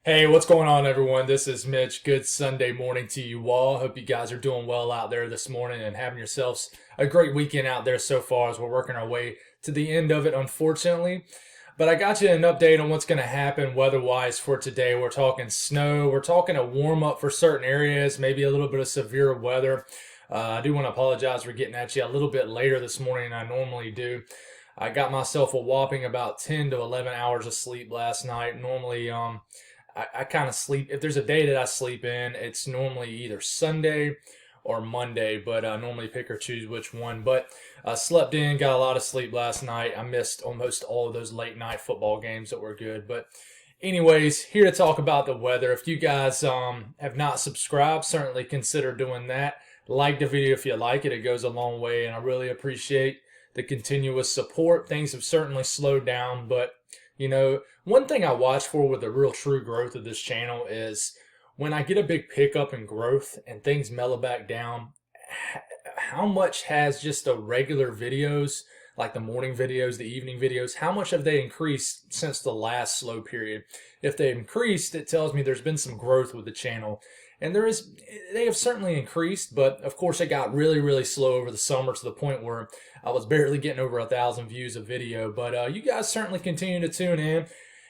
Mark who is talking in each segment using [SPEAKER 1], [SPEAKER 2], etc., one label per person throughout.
[SPEAKER 1] Hey, what's going on, everyone? This is Mitch. Good Sunday morning to you all. Hope you guys are doing well out there this morning and having yourselves a great weekend out there so far as we're working our way to the end of it, unfortunately. But I got you an update on what's going to happen weather-wise for today. We're talking snow. We're talking a warm-up for certain areas, maybe a little bit of severe weather. I do want to apologize for getting at you a little bit later this morning than I normally do. I got myself a whopping about 10 to 11 hours of sleep last night. Normally, I kind of sleep. If there's a day that I sleep in, it's normally either Sunday or Monday, but I normally pick or choose which one. But I slept in, got a lot of sleep last night. I missed almost all of those late night football games that were good. But anyways, here to talk about the weather. If you guys have not subscribed, certainly consider doing that. Like the video if you like it. It goes a long way, and I really appreciate the continuous support. Things have certainly slowed down, but one thing I watch for with the real true growth of this channel is when I get a big pickup in growth and things mellow back down, how much has just the regular videos, like the morning videos, the evening videos, how much have they increased since the last slow period? If they increased, it tells me there's been some growth with the channel. And they have certainly increased, but of course it got really, really slow over the summer to the point where I was barely getting over 1,000 views of video. But you guys certainly continue to tune in.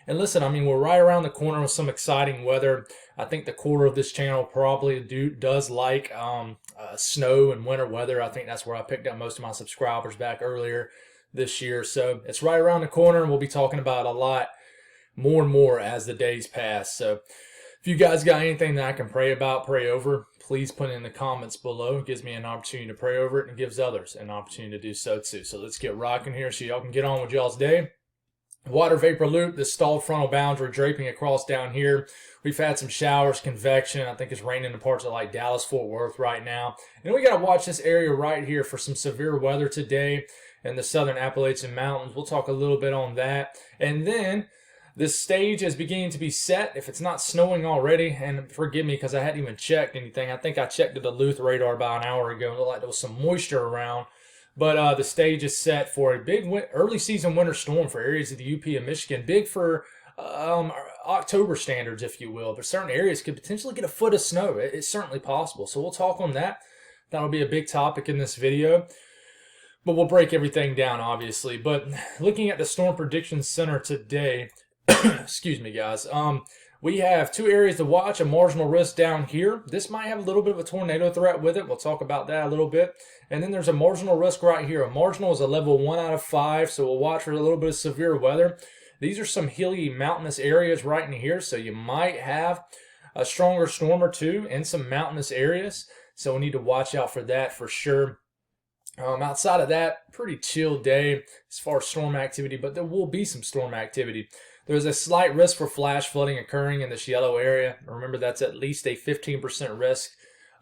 [SPEAKER 1] And listen, I mean, we're right around the corner with some exciting weather. I think the core of this channel probably does like snow and winter weather. I think that's where I picked up most of my subscribers back earlier this year. So it's right around the corner, and we'll be talking about it a lot more and more as the days pass. So if you guys got anything that I can pray about, pray over, please put it in the comments below. It gives me an opportunity to pray over it, and it gives others an opportunity to do so too. So let's get rocking here so y'all can get on with y'all's day. Water vapor loop, this stalled frontal boundary draping across down here. We've had some showers, convection. I think it's raining in parts of like Dallas, Fort Worth right now. And we got to watch this area right here for some severe weather today in the southern Appalachian Mountains. We'll talk a little bit on that. And then this stage is beginning to be set. If it's not snowing already, and forgive me because I hadn't even checked anything. I think I checked the Duluth radar about an hour ago. It looked like there was some moisture around. But the stage is set for a big early season winter storm for areas of the UP and Michigan. Big for October standards, if you will. But certain areas could potentially get a foot of snow. It's certainly possible. So we'll talk on that. That'll be a big topic in this video. But we'll break everything down, obviously. But looking at the Storm Prediction Center today, excuse me, guys. We have two areas to watch, a marginal risk down here. This might have a little bit of a tornado threat with it. We'll talk about that a little bit. And then there's a marginal risk right here. A marginal is a level 1 out of 5, so we'll watch for a little bit of severe weather. These are some hilly mountainous areas right in here, so you might have a stronger storm or two in some mountainous areas. So we need to watch out for that for sure. Outside of that, pretty chill day as far as storm activity, but there will be some storm activity. There's a slight risk for flash flooding occurring in this yellow area. Remember, that's at least a 15% risk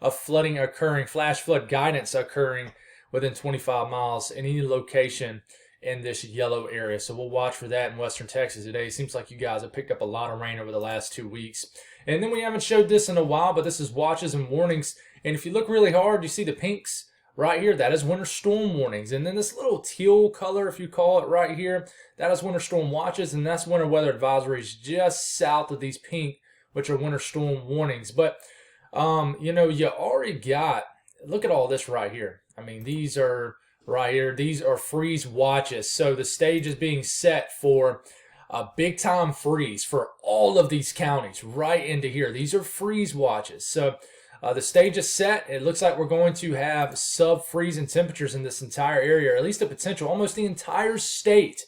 [SPEAKER 1] of flooding occurring, flash flood guidance occurring within 25 miles in any location in this yellow area. So we'll watch for that in western Texas today. It seems like you guys have picked up a lot of rain over the last 2 weeks. And then we haven't showed this in a while, but this is watches and warnings. And if you look really hard, you see the pinks right here. That is winter storm warnings. And then this little teal color, if you call it right here, that is winter storm watches, and that's winter weather advisories just south of these pink, which are winter storm warnings. But you already got, look at all this right here. I mean, these are right here. These are freeze watches. So the stage is being set for a big time freeze for all of these counties right into here. These are freeze watches. So the stage is set. It looks like we're going to have sub-freezing temperatures in this entire area, or at least the potential. Almost the entire state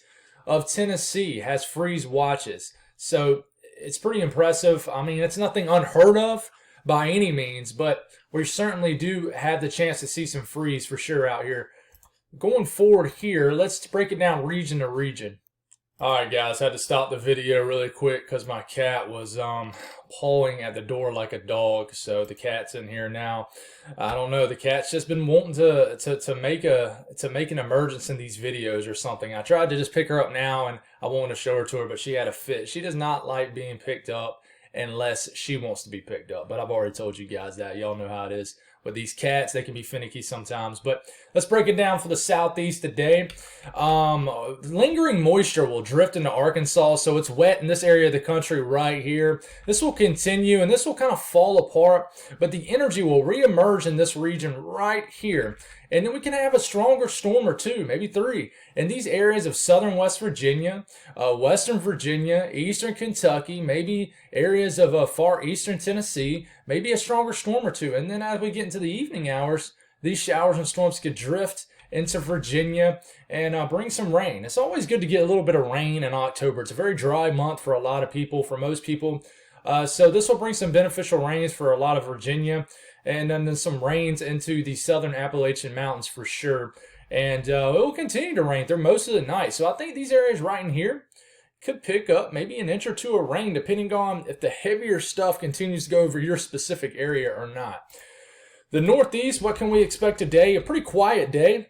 [SPEAKER 1] of Tennessee has freeze watches. So it's pretty impressive. I mean, it's nothing unheard of by any means, but we certainly do have the chance to see some freeze for sure out here. Going forward here, let's break it down region to region. Alright guys, had to stop the video really quick because my cat was pawing at the door like a dog. So the cat's in here now. I don't know, the cat's just been wanting to make an emergence in these videos or something. I tried to just pick her up now and I wanted to show her to her, but she had a fit. She does not like being picked up unless she wants to be picked up. But I've already told you guys that. Y'all know how it is with these cats. They can be finicky sometimes. But let's break it down for the southeast today. Lingering moisture will drift into Arkansas, so it's wet in this area of the country right here. This will continue, and this will kind of fall apart, but the energy will reemerge in this region right here. And then we can have a stronger storm or two, maybe three, in these areas of southern West Virginia, western Virginia, eastern Kentucky, maybe areas of far eastern Tennessee, maybe a stronger storm or two. And then as we get into the evening hours, these showers and storms could drift into Virginia and bring some rain. It's always good to get a little bit of rain in October. It's a very dry month for a lot of people, for most people. So this will bring some beneficial rains for a lot of Virginia, and then some rains into the southern Appalachian Mountains for sure. And it will continue to rain through most of the night. So I think these areas right in here could pick up maybe an inch or two of rain, depending on if the heavier stuff continues to go over your specific area or not. The Northeast, what can we expect today? A pretty quiet day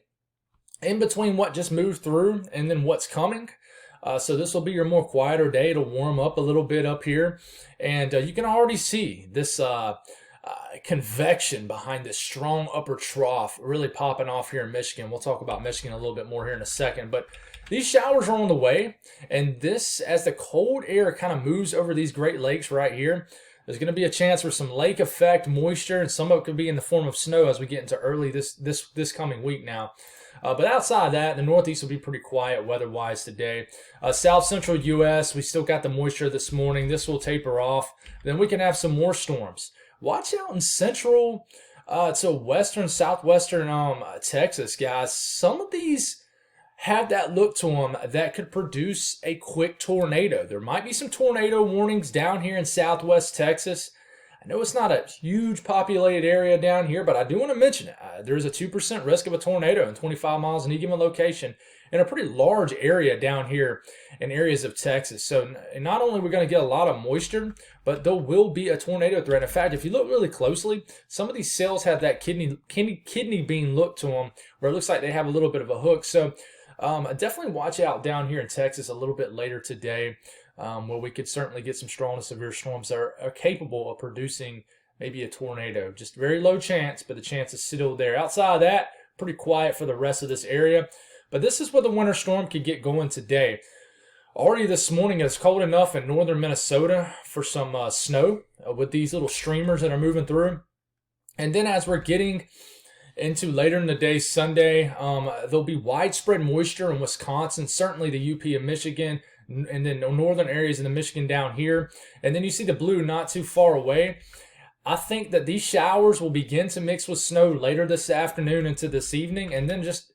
[SPEAKER 1] in between what just moved through and then what's coming. So this will be your more quieter day. It'll warm up a little bit up here. And you can already see this convection behind this strong upper trough really popping off here in Michigan. We'll talk about Michigan a little bit more here in a second. But these showers are on the way. And this, as the cold air kind of moves over these Great Lakes right here, there's going to be a chance for some lake effect moisture, and some of it could be in the form of snow as we get into early this coming week now. But outside of that, the Northeast will be pretty quiet weather-wise today. South Central U.S., we still got the moisture this morning. This will taper off. Then we can have some more storms. Watch out in central to western, southwestern Texas, guys. Some of these have that look to them that could produce a quick tornado. There might be some tornado warnings down here in southwest Texas. I know it's not a huge populated area down here, but I do want to mention it. There's a 2% risk of a tornado in 25 miles in any given location in a pretty large area down here in areas of Texas. So not only are we going to get a lot of moisture, but there will be a tornado threat. In fact, if you look really closely, some of these cells have that kidney bean look to them where it looks like they have a little bit of a hook. So definitely watch out down here in Texas a little bit later today, where we could certainly get some strong to severe storms that are capable of producing maybe a tornado. Just very low chance, but the chance is still there. Outside of that, pretty quiet for the rest of this area. But this is where the winter storm could get going today. Already this morning, it's cold enough in northern Minnesota for some snow with these little streamers that are moving through. And then as we're getting into later in the day, Sunday, there'll be widespread moisture in Wisconsin, certainly the UP of Michigan, and then northern areas in the Michigan down here. And then you see the blue not too far away. I think that these showers will begin to mix with snow later this afternoon into this evening, and then just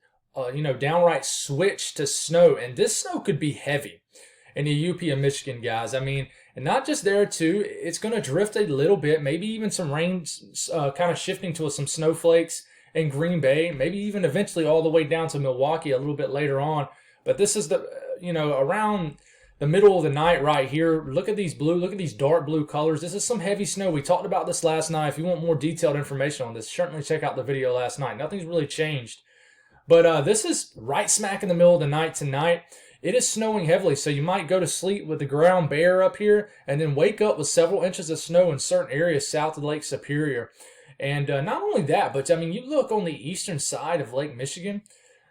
[SPEAKER 1] downright switch to snow. And this snow could be heavy in the UP of Michigan, guys. I mean, and not just there too, it's going to drift a little bit, maybe even some rain kind of shifting to some snowflakes in Green Bay, maybe even eventually all the way down to Milwaukee a little bit later on. But this is the, around the middle of the night right here. Look at these dark blue colors. This is some heavy snow. We talked about this last night. If you want more detailed information on this, certainly check out the video last night. Nothing's really changed. But this is right smack in the middle of the night tonight. It is snowing heavily, so you might go to sleep with the ground bare up here and then wake up with several inches of snow in certain areas south of Lake Superior. And not only that, but I mean, you look on the eastern side of Lake Michigan,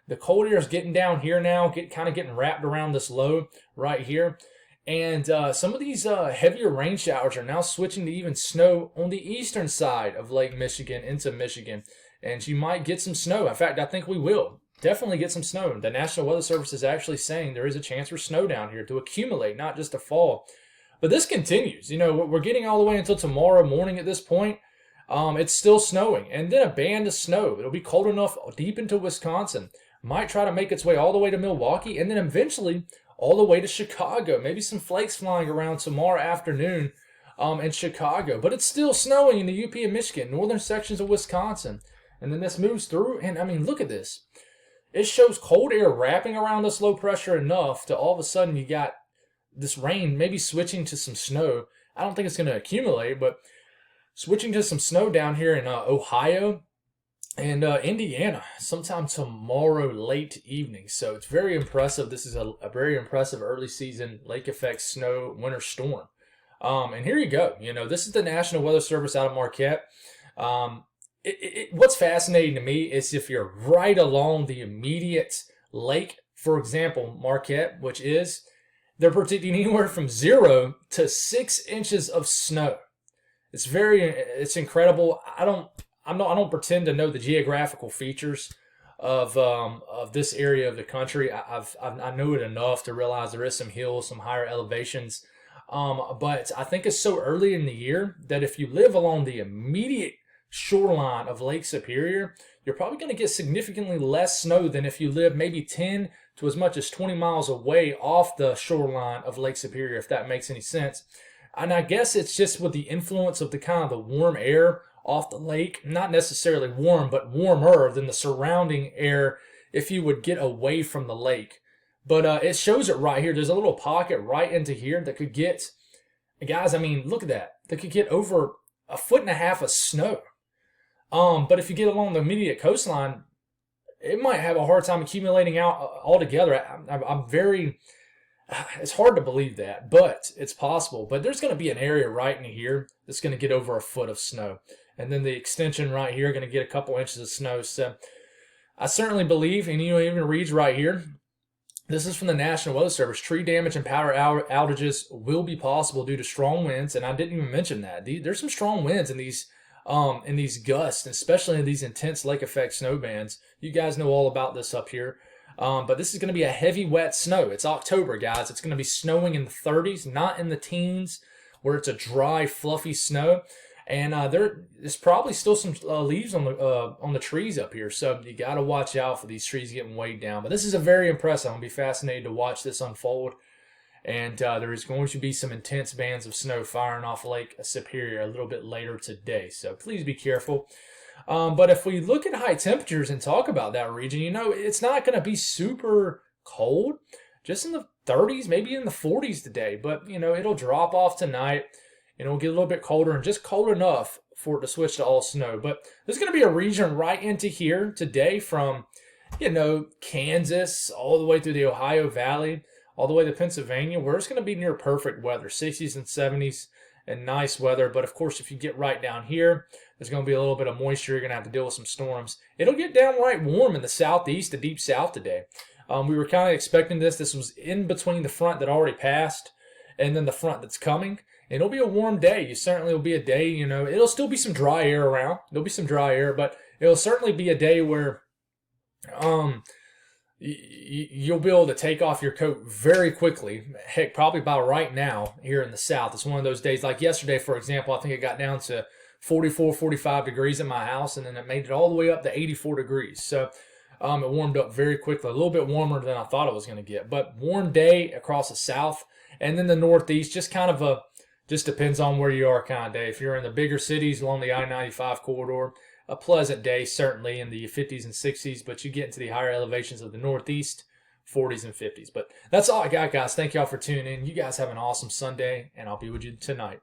[SPEAKER 1] the cold air is getting down here now, getting wrapped around this low right here. And some of these heavier rain showers are now switching to even snow on the eastern side of Lake Michigan into Michigan. And you might get some snow. In fact, I think we will definitely get some snow. The National Weather Service is actually saying there is a chance for snow down here to accumulate, not just to fall. But this continues. We're getting all the way until tomorrow morning at this point. It's still snowing. And then a band of snow. It'll be cold enough deep into Wisconsin. Might try to make its way all the way to Milwaukee and then eventually all the way to Chicago. Maybe some flakes flying around tomorrow afternoon in Chicago. But it's still snowing in the UP of Michigan, northern sections of Wisconsin. And then this moves through, and I mean, look at this. It shows cold air wrapping around this low pressure enough to all of a sudden you got this rain maybe switching to some snow. I don't think it's going to accumulate, but switching to some snow down here in Ohio and Indiana sometime tomorrow late evening. So it's very impressive. This is a very impressive early season lake effect snow winter storm. And here you go. This is the National Weather Service out of Marquette. what's fascinating to me is if you're right along the immediate lake, for example, Marquette, they're predicting anywhere from 0 to 6 inches of snow. It's incredible. I don't pretend to know the geographical features of this area of the country. I know it enough to realize there is some hills, some higher elevations. But I think it's so early in the year that if you live along the immediate shoreline of Lake Superior, you're probably going to get significantly less snow than if you live maybe 10 to as much as 20 miles away off the shoreline of Lake Superior, if that makes any sense. And I guess it's just with the influence of the kind of the warm air off the lake, not necessarily warm, but warmer than the surrounding air if you would get away from the lake. But it shows it right here. There's a little pocket right into here that could get, guys, I mean, look at that. That could get over 1.5 feet of snow. But if you get along the immediate coastline, it might have a hard time accumulating out altogether. I'm very, it's hard to believe that, but it's possible. But there's going to be an area right in here that's going to get over 1 foot of snow. And then the extension right here going to get a couple inches of snow. So I certainly believe, and you know, even reads right here, this is from the National Weather Service. Tree damage and power outages will be possible due to strong winds. And I didn't even mention that. There's some strong winds in these gusts, especially in these intense lake effect snow bands. You guys know all about this up here. But this is going to be a heavy, wet snow. It's October, guys. It's going to be snowing in the 30s, not in the teens, where it's a dry, fluffy snow. And there's probably still some leaves on the trees up here, so you got to watch out for these trees getting weighed down. But this is a very impressive. I'm going to be fascinated to watch this unfold. And there is going to be some intense bands of snow firing off Lake Superior a little bit later today, so please be careful. But if we look at high temperatures and talk about that region, you know, it's not going to be super cold, just in the 30s, maybe in the 40s today. But, you know, it'll drop off tonight. It'll get a little bit colder, and just cold enough for it to switch to all snow. But there's going to be a region right into here today from, you know, Kansas all the way through the Ohio Valley, all the way to Pennsylvania, where it's going to be near perfect weather, 60s and 70s and nice weather. But of course, if you get right down here, there's going to be a little bit of moisture. You're going to have to deal with some storms. It'll get downright warm in the southeast, the deep south today. We were kind of expecting this. This was in between the front that already passed and then the front that's coming. It'll be a warm day. You certainly will be a day, you know, it'll still be some dry air around. There'll be some dry air, but it'll certainly be a day where you'll be able to take off your coat very quickly. Heck, probably by right now here in the South. It's one of those days like yesterday, for example. I think it got down to 44, 45 degrees in my house, and then it made it all the way up to 84 degrees. So it warmed up very quickly, a little bit warmer than I thought it was going to get. But warm day across the South, and then the Northeast, just kind of just depends on where you are kind of day. If you're in the bigger cities along the I-95 corridor, a pleasant day, certainly in the 50s and 60s, but you get into the higher elevations of the Northeast, 40s and 50s. But that's all I got, guys. Thank y'all for tuning in. You guys have an awesome Sunday, and I'll be with you tonight.